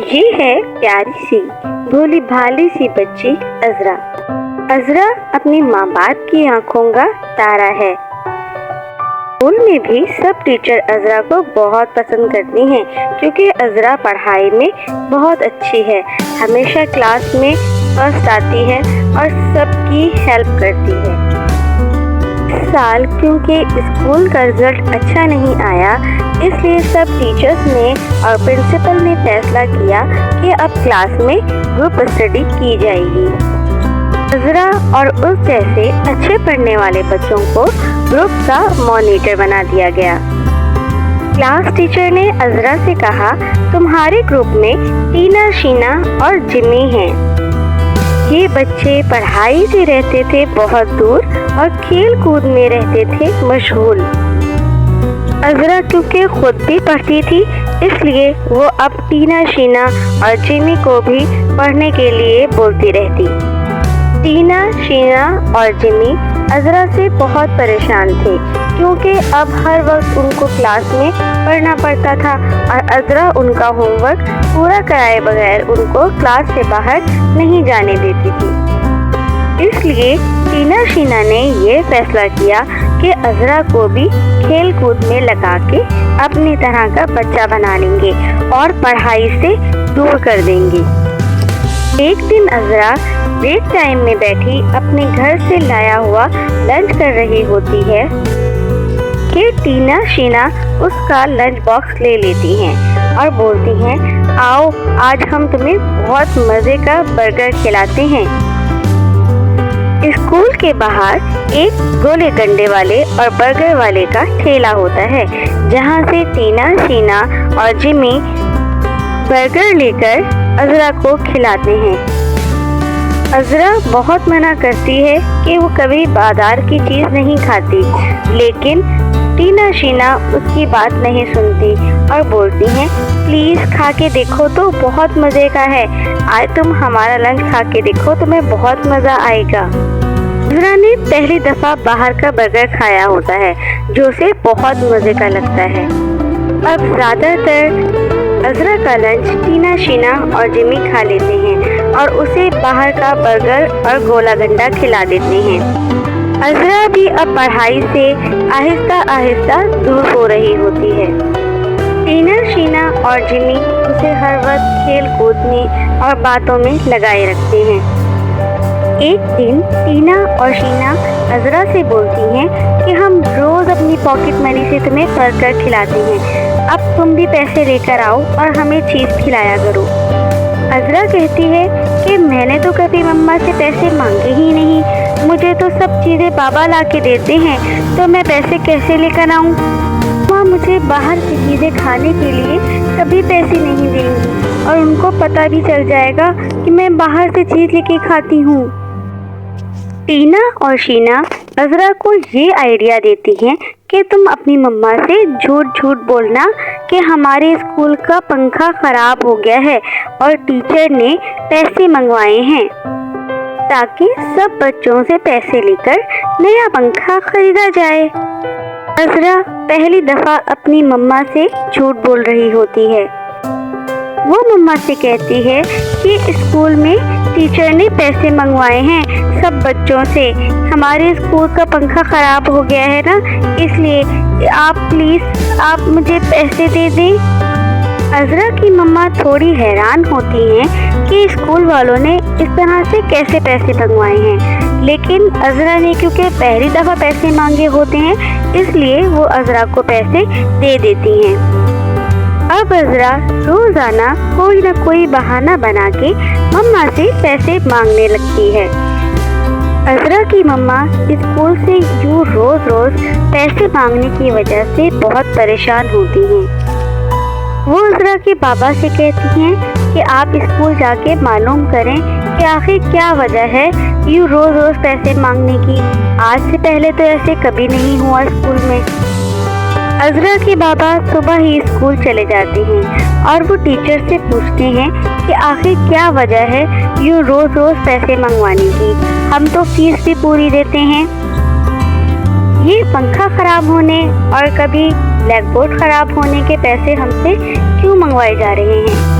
یہ ہے پیاری سی بھولی بھالی سی بچی عذرا۔ عذرا اپنی ماں باپ کی آنکھوں کا تارا ہے۔ اسکول میں بھی سب ٹیچر عذرا کو بہت پسند کرتی ہیں کیونکہ عذرا پڑھائی میں بہت اچھی ہے، ہمیشہ کلاس میں فرسٹ آتی ہے اور سب کی ہیلپ کرتی ہے۔ اس سال کیونکہ اسکول کا رزلٹ اچھا نہیں آیا، اس لیے سب ٹیچرز نے اور پرنسپل نے فیصلہ کیا کہ اب کلاس میں گروپ اسٹڈی کی جائے گی۔ عذرا اور اس جیسے اچھے پڑھنے والے بچوں کو گروپ کا مانیٹر بنا دیا گیا۔ کلاس ٹیچر نے عذرا سے کہا، تمہارے گروپ میں ٹینا، شینا اور جمی ہیں۔ یہ بچے پڑھائی سے رہتے تھے بہت دور اور کھیل کود میں رہتے تھے مشغول۔ عذرا کیونکہ خود بھی پڑھتی تھی، اس لیے وہ اب ٹینا، شینا اور جمی کو بھی پڑھنے کے لیے بولتی رہتی۔ ٹینا، شینا اور جمی عذرا سے بہت پریشان تھے کیونکہ اب ہر وقت ان کو کلاس میں پڑھنا پڑتا تھا اور عذرا ان کا ہوم ورک پورا کرائے بغیر ان کو کلاس سے باہر نہیں جانے دیتی تھی۔ اس لیے ٹینا، شینا نے یہ فیصلہ کیا کہ عذرا کو بھی کھیل کود میں لگا کے اپنی طرح کا بچہ بنا لیں گے اور پڑھائی سے دور کر دیں گے۔ ایک دن عذرا بریک ٹائم میں بیٹھی اپنے گھر سے لایا ہوا لنچ کر رہی ہوتی ہے کہ ٹینا، شینا اس کا لنچ باکس لے لیتی ہیں اور بولتی ہیں، آؤ آج ہم تمہیں بہت مزے کا برگر کھلاتے ہیں۔ اسکول کے باہر ایک گولے گنڈے والے اور برگر والے کا ٹھیلا ہوتا ہے جہاں سے ٹینا، شینا اور جمی برگر لے کر عذرا کو کھلاتے ہیں۔ عذرا بہت منع کرتی ہے کہ وہ کبھی بازار کی چیز نہیں کھاتی، لیکن ٹینا، شینا اس کی بات نہیں سنتی اور بولتی ہیں، پلیز کھا کے دیکھو تو بہت مزے کا ہے، آج تم ہمارا لنچ کھا کے دیکھو تمہیں بہت مزہ آئے گا۔ عذرا نے پہلی دفعہ باہر کا برگر کھایا ہوتا ہے جو اسے بہت مزے کا لگتا ہے۔ اب زیادہ تر عذرا کا لنچ ٹینا، شینا اور جمی کھا لیتے ہیں اور اسے باہر کا برگر اور گولا گنڈا کھلا دیتے ہیں۔ عذرا بھی اب پڑھائی سے آہستہ آہستہ دور ہو رہی ہوتی ہے۔ ٹینا، شینا اور جمی اسے ہر وقت کھیل کود میں اور باتوں میں لگائے رکھتے ہیں۔ ایک دن ٹینا اور شینا عذرا سے بولتی ہیں کہ ہم روز اپنی پاکٹ منی سے تمہیں برگر کھلاتے ہیں، اب تم بھی پیسے لے کر آؤ اور ہمیں چیز کھلایا کرو۔ عذرا کہتی ہے کہ میں نے تو کبھی مما سے پیسے مانگے ہی نہیں، مجھے تو سب چیزیں بابا لا کے دیتے ہیں، تو میں پیسے کیسے لے کر آؤں؟ ماں مجھے باہر کی چیزیں کھانے کے لیے کبھی پیسے نہیں دیں گی اور ان کو پتہ بھی چل جائے گا کہ میں باہر سے چیز لے کے کھاتی ہوں۔ ٹینا اور شینا عذرا کو یہ آئیڈیا دیتی ہیں کہ تم اپنی مما سے جھوٹ بولنا کہ ہمارے اسکول کا پنکھا خراب ہو گیا ہے اور ٹیچر نے پیسے منگوائے ہیں تاکہ سب بچوں سے پیسے لے کر نیا پنکھا خریدا جائے۔ عذرا پہلی دفعہ اپنی مما سے جھوٹ بول رہی ہوتی ہے۔ وہ مما سے کہتی ہے کہ اسکول میں ٹیچر نے پیسے منگوائے ہیں سب بچوں سے، ہمارے اسکول کا پنکھا خراب ہو گیا ہے نا، اس لیے آپ مجھے پیسے دے دیں۔ عذرا کی مما تھوڑی حیران ہوتی ہیں کہ اسکول والوں نے اس طرح سے کیسے پیسے منگوائے ہیں، لیکن عذرا نے کیونکہ پہلی دفعہ پیسے مانگے ہوتے ہیں اس لیے وہ عذرا کو پیسے دے دیتی ہیں۔ اب عذرا روزانہ کوئی نہ کوئی بہانہ بنا کے مما سے پیسے مانگنے لگتی ہے۔ عذرا کی مما اسکول سے یوں روز پیسے مانگنے کی وجہ سے بہت پریشان ہوتی ہیں۔ وہ عذرا کے بابا سے کہتی ہیں کہ آپ اسکول جا کے معلوم کریں کہ آخر کیا وجہ ہے یوں روز پیسے مانگنے کی، آج سے پہلے تو ایسے کبھی نہیں ہوا اسکول میں۔ عذرا کے بابا صبح ہی اسکول چلے جاتے ہیں اور وہ ٹیچر سے پوچھتے ہیں کہ آخر کیا وجہ ہے یوں روز پیسے منگوانے کی، ہم تو فیس بھی پوری دیتے ہیں، یہ پنکھا خراب ہونے اور کبھی بلیک بورڈ خراب ہونے کے پیسے ہم سے کیوں منگوائے جا رہے ہیں؟